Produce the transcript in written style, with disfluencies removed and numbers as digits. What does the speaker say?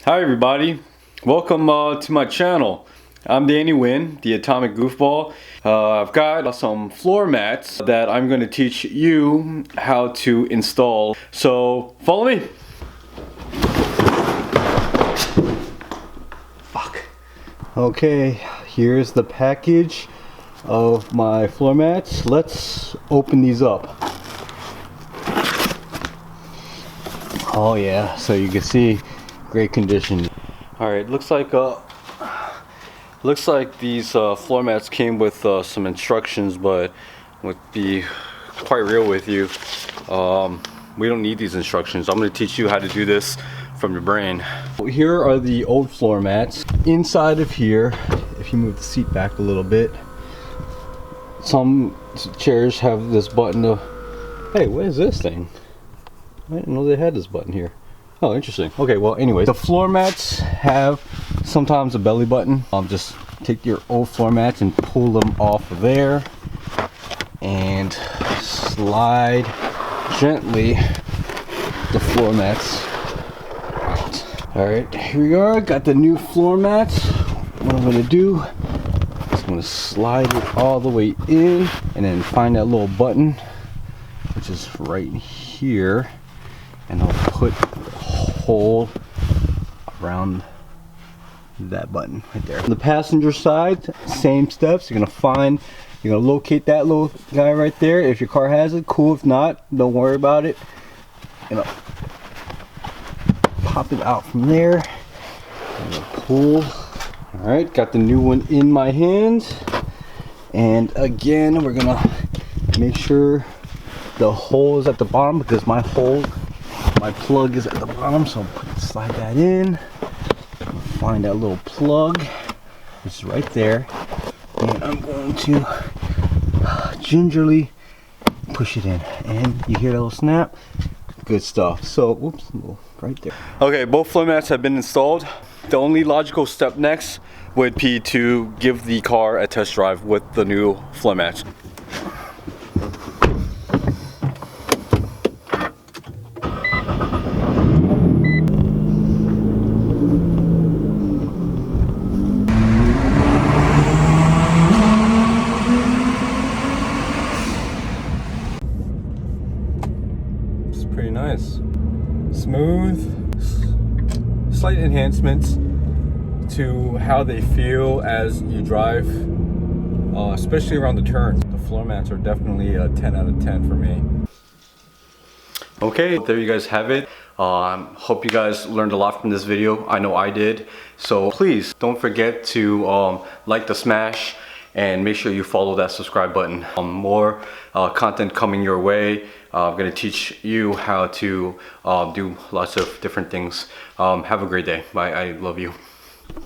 Hi everybody, welcome to my channel. I'm Danny Wynn, the Atomic Goofball. I've got some floor mats that I'm going to teach you how to install. So follow me. Fuck. Okay, here's the package of my floor mats. Let's open these up. Oh yeah, so you can see great condition. All right, looks like these floor mats came with some instructions, but would be quite real with you, we don't need these instructions. I'm going to teach you how to do this from your brain. Here are the old floor mats. Inside of here, if you move the seat back a little bit, some chairs have this button to, hey, what is this thing? I didn't know they had this button here. Oh, interesting. Okay, well, anyway, the floor mats have sometimes a belly button. Just take your old floor mats and pull them off of there and slide gently the floor mats out. All right, here we are. Got the new floor mats. What I'm gonna do is I'm gonna slide it all the way in and then find that little button, which is right here, and I'll put hole around that button right there. On the passenger side, same steps. You're gonna locate that little guy right there. If your car has it, cool. If not, don't worry about it. Pop it out from there. Pull. All right, got the new one in my hand. And again, we're gonna make sure the hole is at the bottom, because my plug is at the bottom, so slide that in. Find that little plug, which is right there, and I'm going to gingerly push it in, and you hear that little snap. Good stuff. So, whoops, right there. Okay, both floor mats have been installed. The only logical step next would be to give the car a test drive with the new floor mats. Pretty nice, smooth, slight enhancements to how they feel as you drive, especially around the turns. The floor mats are definitely a 10 out of 10 for me. Okay, there you guys have it. Hope you guys learned a lot from this video. I know I did. So please don't forget to like the smash and make sure you follow that subscribe button. More content coming your way. I'm gonna teach you how to do lots of different things. Have a great day. Bye. I love you.